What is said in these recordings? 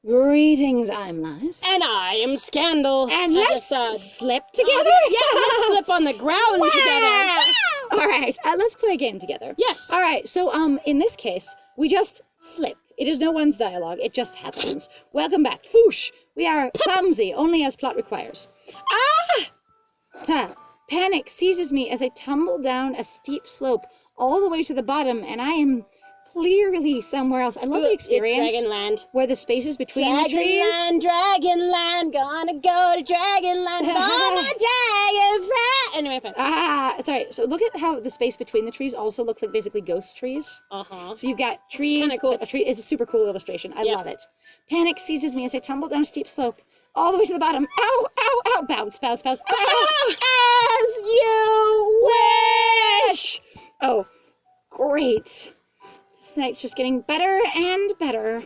Greetings, I'm Lies. And I am Scandal. And let's slip together? Yeah, let's slip on the ground together. All right, let's play a game together. Yes. All right, so in this case, we just slip. It is no one's dialogue, it just happens. Welcome back. Foosh! We are clumsy, only as plot requires. Panic seizes me as I tumble down a steep slope all the way to the bottom, and I am clearly somewhere else. I love the experience. It's Dragonland. Where the spaces between the trees. Dragonland, gonna go to Dragonland, Mama Dragonfly. Anyway, fine. Sorry. So look at how the space between the trees also looks like basically ghost trees. Uh-huh. So you've got trees. It's kind of cool. A tree is a super cool illustration. I love it. Panic seizes me as I tumble down a steep slope all the way to the bottom. Ow, ow, ow. Bounce, bounce, bounce. As you wish. Oh, great. This night's just getting better and better.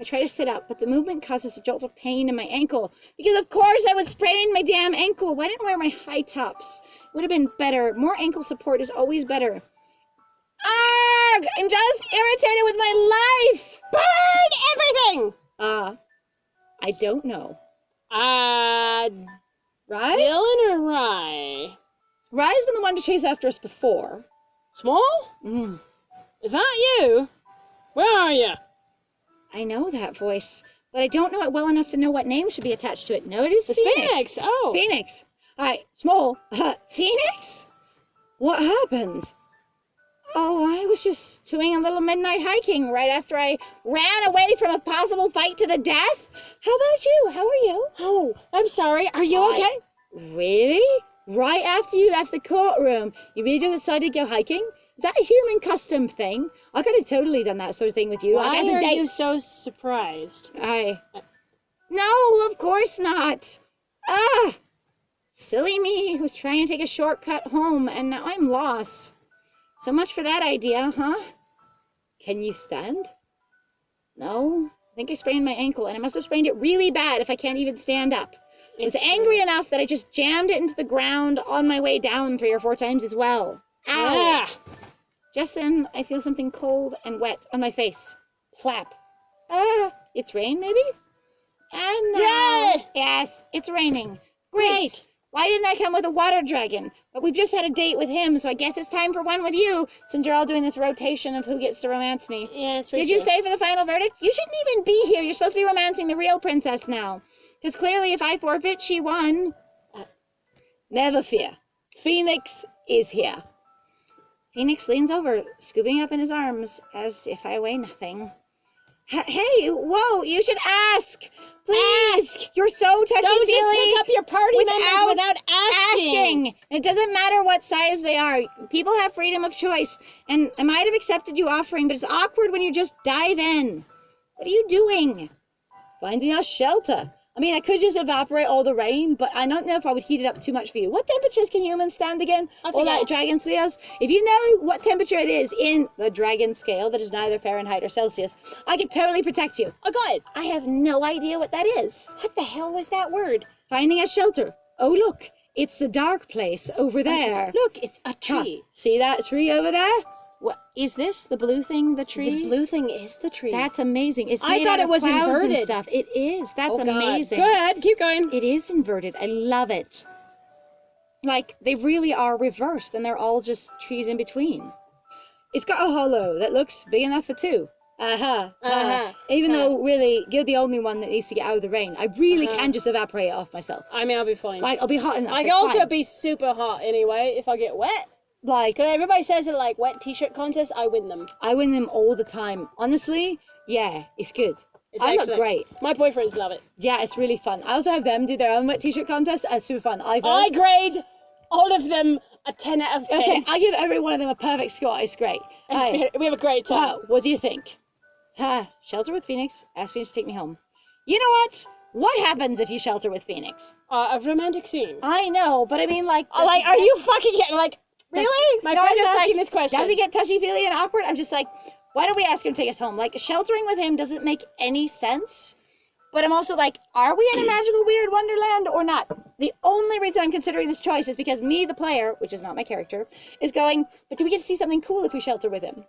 I try to sit up, but the movement causes a jolt of pain in my ankle. Because of course I would sprain my damn ankle. Why didn't I wear my high tops? Would have been better. More ankle support is always better. Arg! I'm just irritated with my life! Burn everything! I don't know. Rye? Dylan or Rye? Rye's been the one to chase after us before. Small? Is that you? Where are you? I know that voice, but I don't know it well enough to know what name should be attached to it. No, it is Phoenix. Oh. It's Phoenix. Hi, Small. Phoenix? What happened? Oh, I was just doing a little midnight hiking right after I ran away from a possible fight to the death. How about you? How are you? Oh, I'm sorry. Are you okay? Really? Right after you left the courtroom, you really just decided to go hiking? Is that a human custom thing? I could have totally done that sort of thing with you. Why are you so surprised? No, of course not. Silly me was trying to take a shortcut home, and now I'm lost. So much for that idea, huh? Can you stand? No, I think I sprained my ankle, and I must have sprained it really bad if I can't even stand up. I was angry enough that I just jammed it into the ground on my way down 3 or 4 times as well. Ow! Just then, I feel something cold and wet on my face. Plap. It's rain, maybe? And now... Yay! Yes, it's raining. Great! Why didn't I come with a water dragon? But we've just had a date with him, so I guess it's time for one with you, since you're all doing this rotation of who gets to romance me. Yes, Did you stay for the final verdict? You shouldn't even be here. You're supposed to be romancing the real princess now. Because clearly, if I forfeit, she won. Never fear. Phoenix is here. Phoenix leans over, scooping up in his arms, as if I weigh nothing. Hey, whoa, you should ask! Please! Ask. You're so touchy-feely! Don't just pick up your party members without asking! And it doesn't matter what size they are. People have freedom of choice. And I might have accepted you offering, but it's awkward when you just dive in. What are you doing? Finding us shelter. I mean, I could just evaporate all the rain, but I don't know if I would heat it up too much for you. What temperatures can humans stand again? All that dragon slayers? If you know what temperature it is in the dragon scale, that is neither Fahrenheit or Celsius, I could totally protect you. Oh, good. I have no idea what that is. What the hell was that word? Finding a shelter. Oh, look, it's the dark place over there. Look, it's a tree. See that tree over there? What is this? The blue thing, the tree? The blue thing is the tree. That's amazing. It's I made thought out it of was clouds inverted. And stuff. It is. That's amazing. Go ahead, keep going. It is inverted. I love it. Like, they really are reversed, and they're all just trees in between. It's got a hollow that looks big enough for 2. Even though, really, you're the only one that needs to get out of the rain. I really can just evaporate it off myself. I mean, I'll be fine. Like, I'll be hot enough. I can also be super hot anyway if I get wet. Like, because everybody says it like wet t-shirt contests, I win them. I win them all the time. Honestly, yeah, it's good. I look great. My boyfriends love it. Yeah, it's really fun. I also have them do their own wet t-shirt contest. It's super fun. I grade all of them a 10 out of 10. I give every one of them a perfect score. It's great. We have a great time. What do you think? Shelter with Phoenix. Ask Phoenix to take me home. You know what? What happens if you shelter with Phoenix? A romantic scene. I know, but I mean, like... are you fucking getting, like... Really? My friend is asking this question. Does he get touchy-feely and awkward? I'm just like, why don't we ask him to take us home? Like, sheltering with him doesn't make any sense. But I'm also like, are we in a magical weird wonderland or not? The only reason I'm considering this choice is because me, the player, which is not my character, is going, but do we get to see something cool if we shelter with him?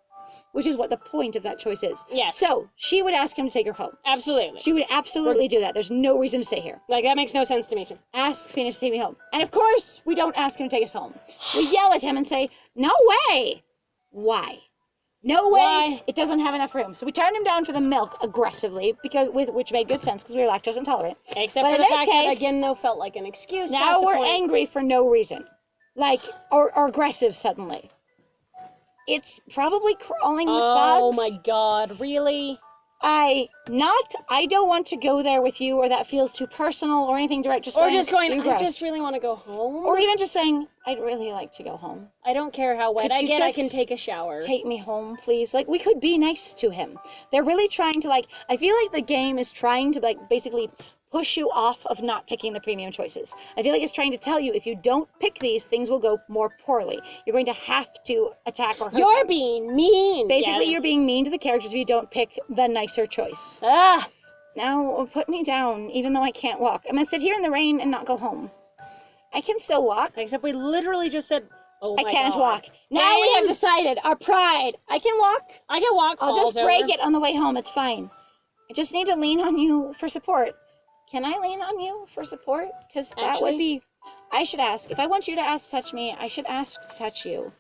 which is what the point of that choice is. Yes. So she would ask him to take her home. Absolutely. She would absolutely do that. There's no reason to stay here. Like, that makes no sense to me. Asks Phoenix to take me home. And of course, we don't ask him to take us home. We yell at him and say, no way. Why? No way. Why? It doesn't have enough room. So we turned him down for the milk aggressively, which made good sense because we were lactose intolerant. Except But for in the this fact that, case, again, though, felt like an excuse. now past the we're point. angry for no reason. Like, or aggressive suddenly. It's probably crawling with bugs. Oh my god, really? I don't want to go there with you, or that feels too personal, or anything direct. Or just going, "You're I gross." just really want to go home. Or even just saying, I'd really like to go home. I don't care how wet Could I you get, I just can take a shower. Take me home, please. Like, we could be nice to him. They're really trying to, like, I feel like the game is trying to, like, basically push you off of not picking the premium choices. I feel like it's trying to tell you, if you don't pick these, things will go more poorly. You're going to have to attack or hurt You're them. being mean. Basically, Yeah. you're being mean to the characters if you don't pick the nicer choice. Ah, Now, put me down, even though I can't walk. I'm gonna sit here in the rain and not go home. I can still walk. except we literally just said, oh I my can't god. walk. Now we have Damn. decided, our pride. I can walk. I can walk. I'll falls just break over. it on the way home. It's fine. I just need to lean on you for support. Can I lean on you for support? Because that Actually- would be... I should ask. If I want you to ask to touch me, I should ask to touch you.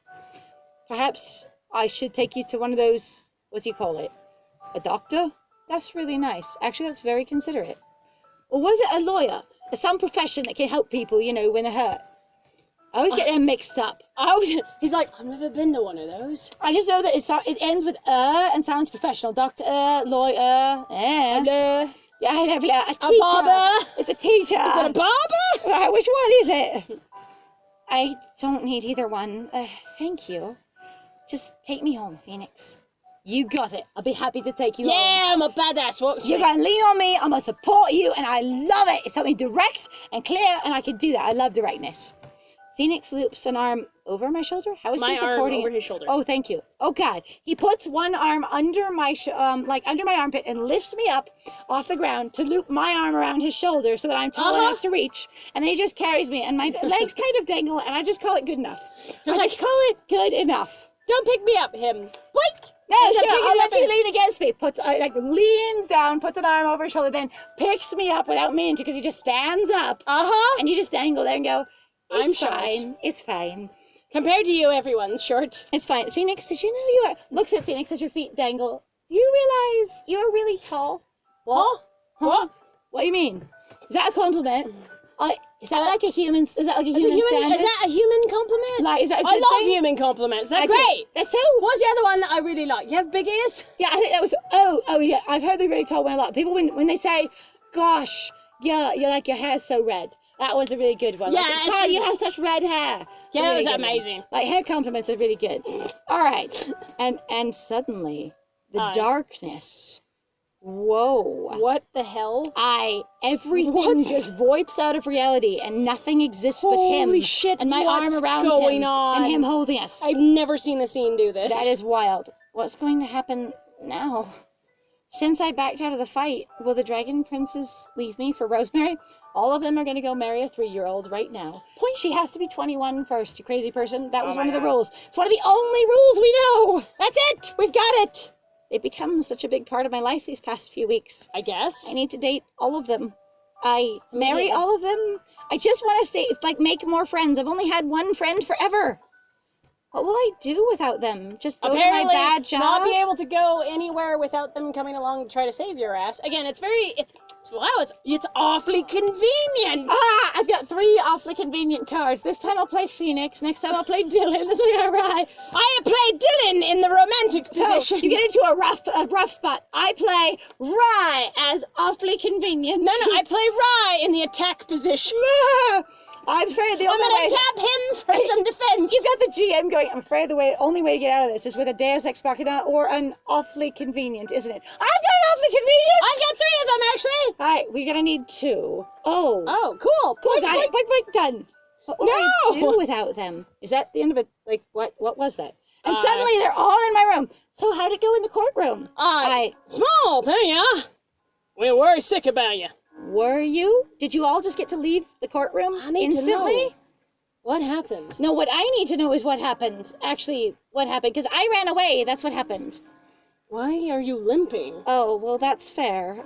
Perhaps I should take you to one of those... What do you call it? A doctor? That's really nice. Actually, that's very considerate. Or was it a lawyer? There's some profession that can help people, you know, when they're hurt. I always get them mixed up. He's like, I've never been to one of those. I just know that it ends with and sounds professional. Doctor, lawyer, Hello. yeah, a teacher. A barber. It's a teacher. Is it a barber? Which one is it? I don't need either one. Thank you. Just take me home, Phoenix. You got it. I'll be happy to take you home. Yeah, I'm a badass. What? You're going to lean on me. I'm going to support you, and I love it. It's something direct and clear, and I can do that. I love directness. Phoenix loops an arm over my shoulder. How is My he supporting arm over it? his shoulder. Oh, thank you. Oh God, he puts one arm under my under my armpit and lifts me up off the ground to loop my arm around his shoulder so that I'm tall enough to reach. And then he just carries me, and my legs kind of dangle, and I just call it good enough. I just call it good enough. Don't pick me up, him. Boink! No, He's sure, picking I'll me let up you and- lean against me. Leans down, puts an arm over his shoulder, then picks me up without meaning to, because he just stands up, Uh-huh. and you just dangle there and go, I'm it's short. fine, it's fine. Compared to you, everyone's short. It's fine. Phoenix, did you know you are... Looks at Phoenix as your feet dangle. Do you realize you're really tall? What? Huh? What do you mean? Is that a compliment? Is that like a human... Is that like a human standard? Is that a human compliment? Like, is that a I good love thing? human compliments. They're Okay. great. They're so... What's the other one that I really like? You have big ears? Yeah, I think that was... Oh, yeah. I've heard the really tall one a lot. People, when they say, gosh, you're like, your hair's so red. That was a really good one. Yeah, Like, it's God, really- you have such red hair. It's a Yeah, that really was good one. amazing. Like, hair compliments are really good. All right. And suddenly, the Aye. darkness... Whoa. What the hell? Everything What? just voips out of reality and nothing exists but him. Holy shit, And my what's arm around going him. on? And him holding us. I've never seen a scene do this. That is wild. What's going to happen now? Since I backed out of the fight, will the dragon princes leave me for Rosemary? All of them are going to go marry a 3-year-old right now. Point. She has to be 21 first, you crazy person. That was Oh one my of the God. rules. It's one of the only rules we know. That's it! We've got it! It becomes such a big part of my life these past few weeks. I guess. I need to date all of them. I marry Yeah. all of them. I just want to stay, make more friends. I've only had one friend forever. What will I do without them? Just go Apparently, to my bad job? not be able to go anywhere without them coming along to try to save your ass. Again, it's awfully convenient. I've got 3 awfully convenient cards. This time I'll play Phoenix. Next time I'll play Dylan. This will be alright. I play Dylan in the romantic position. So, you get into a rough spot. I play Rye as awfully convenient. No, I play Rye in the attack position. I'm afraid the I'm only gonna way... tap him for some defense. You've got the GM going, I'm afraid the only way to get out of this is with a Deus Ex Machina or an awfully convenient, isn't it? I've got an awfully convenient! I've got 3 of them, actually. Alright, we're gonna need 2. Oh. Oh, cool. Cool, Boink, got boink. it. Boink, done. What would I No! do without them? Is that the end of it? Like, what was that? And Uh, suddenly they're all in my room. So how'd it go in the courtroom? Small, there you are. We're worried sick about you. Were you? Did you all just get to leave the courtroom I need to instantly? know. What happened? No, what I need to know is what happened. Actually, what happened? Because I ran away. That's what happened. Why are you limping? Oh, well, that's fair.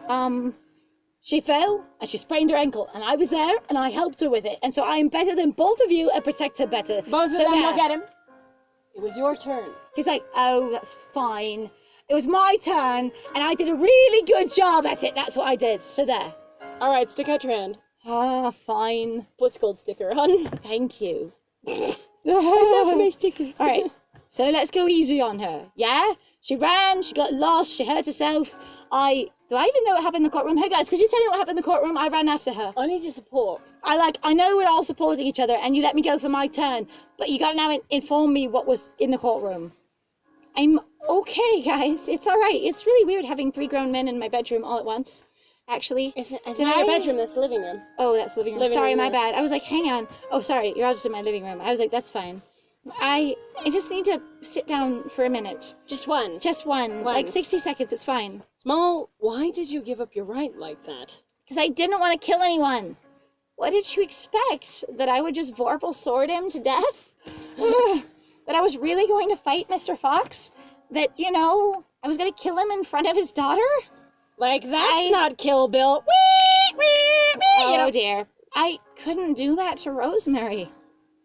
She fell and she sprained her ankle, and I was there and I helped her with it. And so I'm better than both of you and protect her better. Both of them look at him. It was your turn. He's like, oh, that's fine. It was my turn, and I did a really good job at it. That's what I did. So there. All right, stick out your hand. Ah, fine. Puts gold sticker on. Thank you. I love my stickers. All right, so let's go easy on her, yeah? She ran, she got lost, she hurt herself. Do I even know what happened in the courtroom? Hey guys, could you tell me what happened in the courtroom? I ran after her. I need your support. I know we're all supporting each other and you let me go for my turn, but you gotta now inform me what was in the courtroom. I'm okay, guys. It's all right. It's really weird having 3 grown men in my bedroom all at once. Actually, It's not your bedroom, that's the living room. Oh, that's the living room. Sorry, my bad. I was like, hang on. Oh, sorry, you're all just in my living room. I was like, that's fine. I just need to sit down for a minute. Just one. Just one. Like 60 seconds, it's fine. Small, why did you give up your right like that? Because I didn't want to kill anyone. What did you expect? That I would just Vorpal sword him to death? That I was really going to fight Mr. Fox? That, I was going to kill him in front of his daughter? Like, that's not Kill Bill. Oh, dear. I couldn't do that to Rosemary.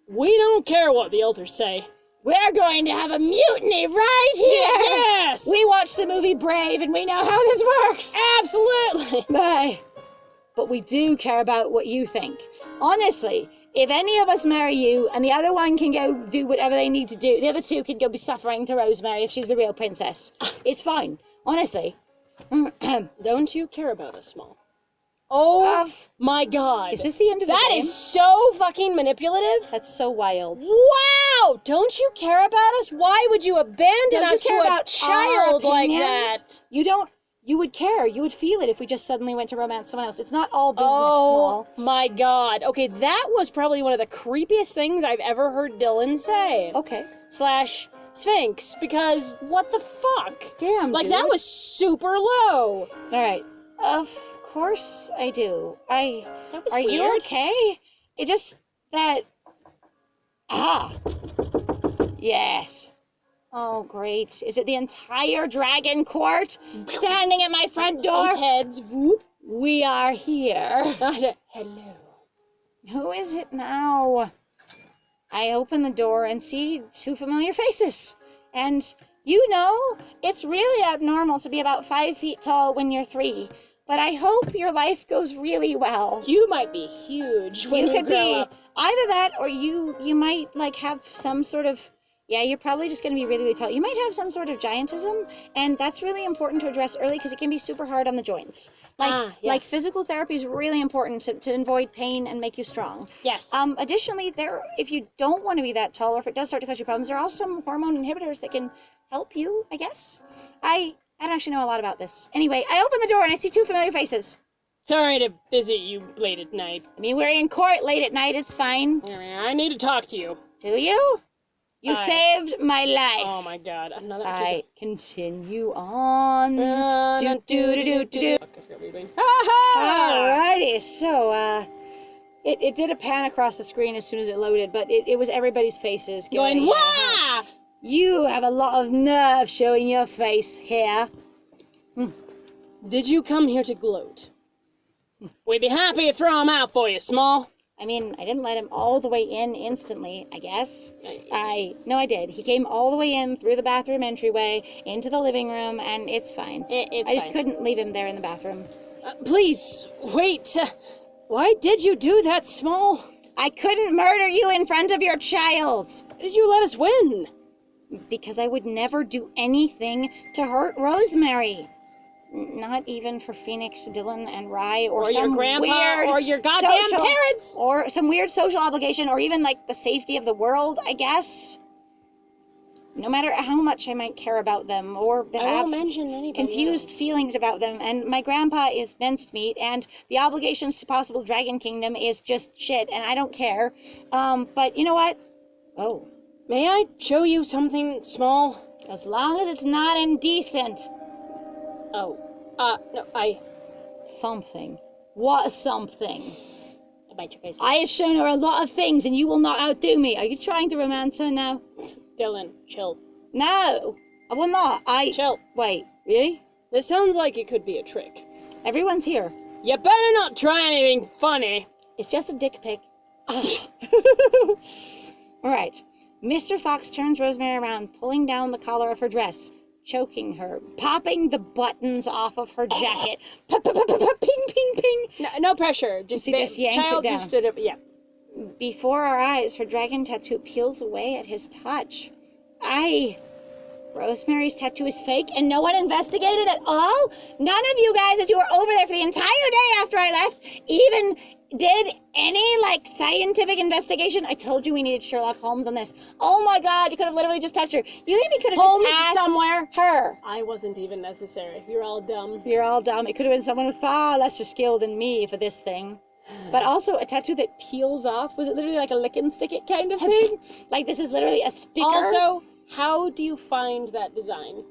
We don't care what the elders say. We're going to have a mutiny right here! Yes! We watched the movie Brave and we know how this works! Absolutely! But we do care about what you think. Honestly, if any of us marry you and the other one can go do whatever they need to do, the other 2 can go be suffering to Rosemary if she's the real princess. It's fine. Honestly. Don't you care about us, Small? Oh my god. Is this the end of the game? That is so fucking manipulative. That's so wild. Wow! Don't you care about us? Why would you abandon us to a child like that? You would care. You would feel it if we just suddenly went to romance someone else. It's not all business, Oh Small. my god. Okay, that was probably one of the creepiest things I've ever heard Dylan say. Okay. / Sphinx, because what the fuck? Damn, Like, dude. that was super low. Alright. Of course I do. That was Are weird. you okay? It just that... Yes. Oh, great. Is it the entire dragon court standing at my front door? These heads, whoop. We are here. Hello. Who is it now? I open the door and see 2 familiar faces. And, it's really abnormal to be about 5 feet tall when you're 3. But I hope your life goes really well. You might be huge when you could grow be up. either that or you might, have some sort of... Yeah, you're probably just going to be really, really tall. You might have some sort of giantism, and that's really important to address early because it can be super hard on the joints. Like physical therapy is really important to avoid pain and make you strong. Yes. Additionally, if you don't want to be that tall, or if it does start to cause you problems, there are also some hormone inhibitors that can help you, I guess. I don't actually know a lot about this. Anyway, I open the door and I see 2 familiar faces. Sorry to visit you late at night. I mean, we're in court late at night, it's fine. I need to talk to you. Do you? You saved my life. Oh my god, another... I continue on. Do-do-do-do-do. Do. Fuck, I forgot what you're doing. Alrighty, so, it did a pan across the screen as soon as it loaded, but it was everybody's faces Going, wah! You have a lot of nerve showing your face here. Did you come here to gloat? We'd be happy to throw him out for you, Small. I mean, I didn't let him all the way in instantly, I guess. No, I did. He came all the way in through the bathroom entryway, into the living room, and it's fine. I just couldn't leave him there in the bathroom. Please, wait. Why did you do that, Small? I couldn't murder you in front of your child. Did you let us win? Because I would never do anything to hurt Rosemary. Not even for Phoenix, Dylan, and Rye, or some your grandpa, weird or your goddamn social, parents, or some weird social obligation, or even the safety of the world, I guess. No matter how much I might care about them, or have confused feelings about them, and my grandpa is minced meat, and the obligations to possible Dragon Kingdom is just shit, and I don't care. But you know what? Oh. May I show you something, Small? As long as it's not indecent. Oh, no, Something. What something? I'll bite your face. I have shown her a lot of things, and you will not outdo me. Are you trying to romance her now? Dylan, chill. No, I will not. Chill. Wait, really? This sounds like it could be a trick. Everyone's here. You better not try anything funny. It's just a dick pic. All right. Mr. Fox turns Rosemary around, pulling down the collar of her dress, choking her, popping the buttons off of her jacket. Ping, ping, ping. No pressure. Just He just yanks child it down. just stood up. Yeah. Before our eyes, her dragon tattoo peels away at his touch. Rosemary's tattoo is fake, and no one investigated at all? None of you guys, as you were over there for the entire day after I left, even did any, scientific investigation? I told you we needed Sherlock Holmes on this. Oh my god, you could have literally just touched her. You think we could have Holmes just asked somewhere. her? I wasn't even necessary. You're all dumb. You're all dumb. It could have been someone with far lesser skill than me for this thing. But also a tattoo that peels off. Was it literally like a lick and stick it kind of thing? Like this is literally a sticker? Also, how do you find that design?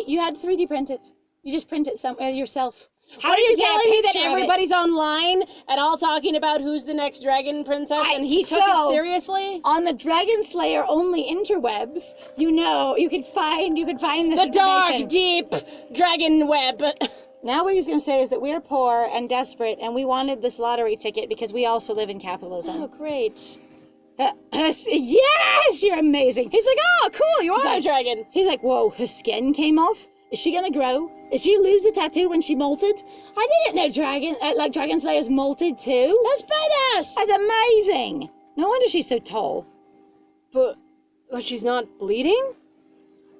You had to 3D print it. You just print it somewhere yourself. How How are did you you get a telling me that picture of it? everybody's online and all talking about who's the next dragon princess and he took so- it seriously? On the Dragon Slayer only interwebs, you can find this The dark, information. deep dragon web. Now what he's going to say is that we're poor and desperate, and we wanted this lottery ticket because we also live in capitalism. Oh, great. Yes, you're amazing. He's like, oh, cool, you are a like- dragon. He's like, whoa, her skin came off? Is she gonna grow? Is she lose a tattoo when she molted? I didn't know Dragon Slayers molted too. That's badass. That's amazing. No wonder she's so tall. But she's not bleeding?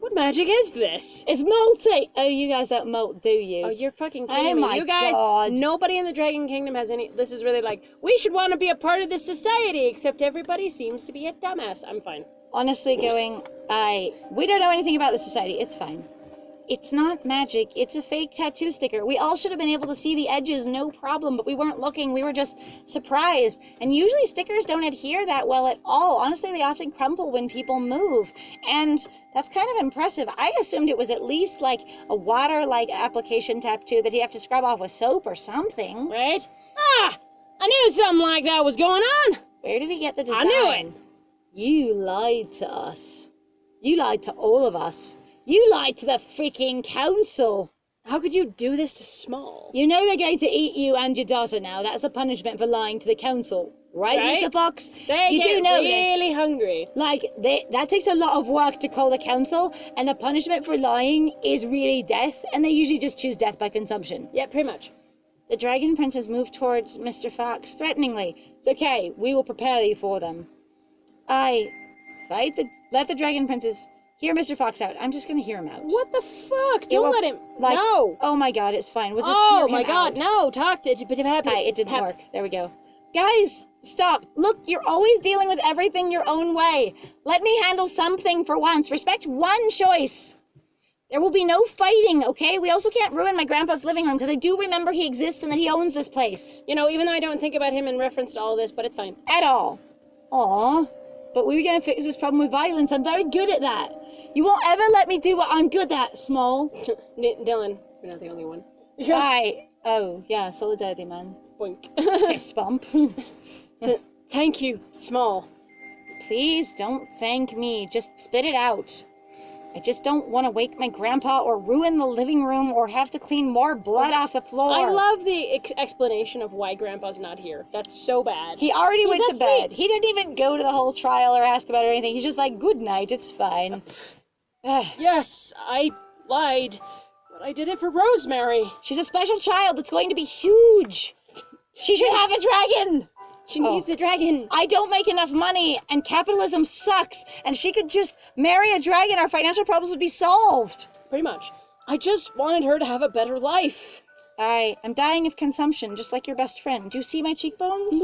What magic is this? It's molting. Oh, you guys don't molt, do you? Oh, you're fucking Oh kidding me. my You guys, God. nobody in the Dragon Kingdom has any... This is really like, we should want to be a part of this society, except everybody seems to be a dumbass. I'm fine. Honestly, we don't know anything about the society. It's fine. It's not magic. It's a fake tattoo sticker. We all should have been able to see the edges, no problem, but we weren't looking. We were just surprised. And usually stickers don't adhere that well at all. Honestly, they often crumple when people move. And that's kind of impressive. I assumed it was at least like a water-like application tattoo that he'd have to scrub off with soap or something. Right? Ah! I knew something like that was going on! Where did he get the design? I knew it! You lied to us. You lied to all of us. You lied to the freaking council. How could you do this to Small? You know they're going to eat you and your daughter now. That's a punishment for lying to the council. Right, Right. Mr. Fox? They you get do know really this. hungry. That takes a lot of work to call the council, and the punishment for lying is really death, and they usually just choose death by consumption. Yeah, pretty much. The Dragon Princess moved towards Mr. Fox threateningly. It's okay, we will prepare you for them. Let the Dragon Princess hear Mr. Fox out. I'm just gonna hear him out. What the fuck? It Don't will- let him... like- no! Oh my god, it's fine. We'll just Oh hear him my god, out. no! Talk to... It didn't work. There we go. Guys, stop. Look, you're always dealing with everything your own way. Let me handle something for once. Respect one choice. There will be no fighting, okay? We also can't ruin my grandpa's living room because I do remember he exists and that he owns this place. You know, even though I don't think about him in reference to all this, but it's fine. At all. Aw. But we were going to fix this problem with violence. I'm very good at that. You won't ever let me do what I'm good at, Small. Dylan, you're not the only one. Oh, yeah, solidarity, man. Boink. Fist bump. Thank you, Small. Please don't thank me. Just spit it out. I just don't want to wake my grandpa or ruin the living room or have to clean more blood off the floor. I love the explanation of why Grandpa's not here. That's so bad. He already went to asleep. bed. He didn't even go to the whole trial or ask about it or anything. He's just like, good night, it's fine. Yes, I lied, but I did it for Rosemary. She's a special child that's going to be huge. She should have a dragon. She needs a dragon. I don't make enough money, and capitalism sucks, and she could just marry a dragon, our financial problems would be solved. Pretty much. I just wanted her to have a better life. I'm dying of consumption, just like your best friend. Do you see my cheekbones?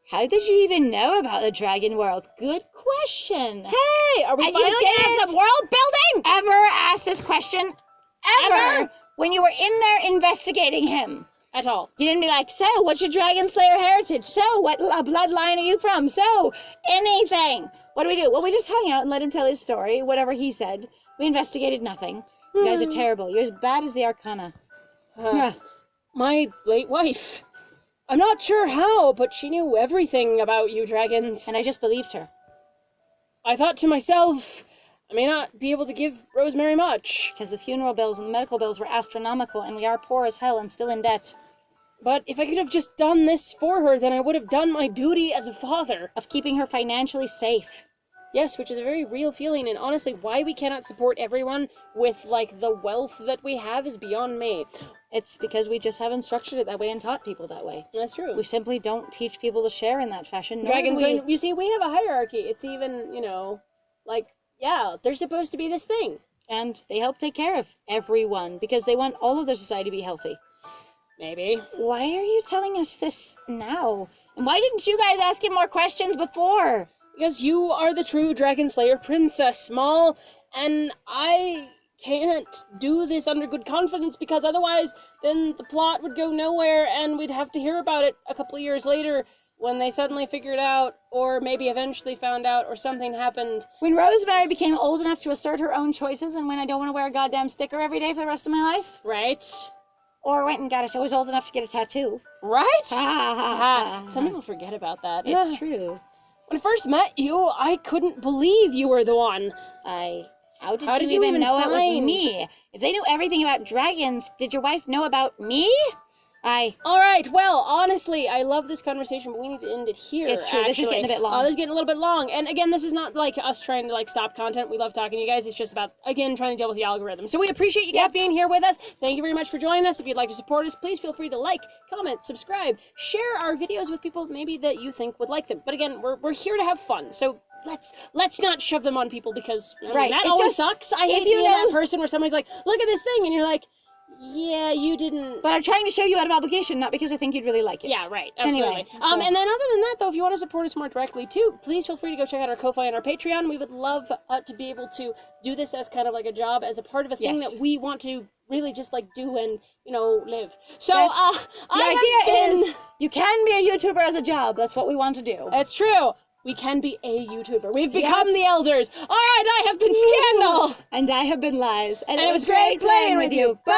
How did you even know about the dragon world? Good question. Hey, are we And finally you gonna have didn't some world building? Ever ask this question? Ever? When you were in there investigating him? At all. You didn't be like, so, what's your Dragon Slayer heritage? So, what bloodline are you from? So, anything. What do we do? Well, we just hung out and let him tell his story, whatever he said. We investigated nothing. You guys are terrible. You're as bad as the Arcana. Yeah. My late wife. I'm not sure how, but she knew everything about you dragons. And I just believed her. I thought to myself, I may not be able to give Rosemary much. Because the funeral bills and the medical bills were astronomical, and we are poor as hell and still in debt. But if I could have just done this for her, then I would have done my duty as a father. Of keeping her financially safe. Yes, which is a very real feeling, and honestly, why we cannot support everyone with, like, the wealth that we have is beyond me. It's because we just haven't structured it that way and taught people that way. That's true. We simply don't teach people to share in that fashion. Dragons, you see, we have a hierarchy. It's even, you know, like, yeah, there's supposed to be this thing. And they help take care of everyone because they want all of their society to be healthy. Maybe. Why are you telling us this now? And why didn't you guys ask him more questions before? Because you are the true Dragon Slayer Princess, Small, and I can't do this under good confidence because otherwise then the plot would go nowhere and we'd have to hear about it a couple of years later when they suddenly figured out, or maybe eventually found out, or something happened. When Rosemary became old enough to assert her own choices, and when I don't want to wear a goddamn sticker every day for the rest of my life. Right? Or went and was old enough to get a tattoo. Right? Ah, Some people forget about that. It's true. When I first met you, I couldn't believe you were the one. How did you even know it was me? If they knew everything about dragons, did your wife know about me? Alright, well, honestly, I love this conversation, but we need to end it here. It's true, this is getting a bit long. This is getting a little bit long. And again, this is not like us trying to like stop content. We love talking to you guys. It's just about, again, trying to deal with the algorithm. So we appreciate you guys being here with us. Thank you very much for joining us. If you'd like to support us, please feel free to like, comment, subscribe, share our videos with people maybe that you think would like them. But again, we're here to have fun. So let's not shove them on people because that always sucks. I hate being that person where somebody's like, look at this thing, and you're like, yeah, you didn't. But I'm trying to show you out of obligation, not because I think you'd really like it. Yeah, right. Absolutely. Anyway, And then other than that, though, if you want to support us more directly, too, please feel free to go check out our Ko-Fi and our Patreon. We would love to be able to do this as kind of like a job, as a part of a thing that we want to really just, like, do and, you know, live. So, the idea is you can be a YouTuber as a job. That's what we want to do. It's true. We can be a YouTuber. We've become the elders. All right, I have been Scandal. And I have been Lies. And it was great playing with you. Bye!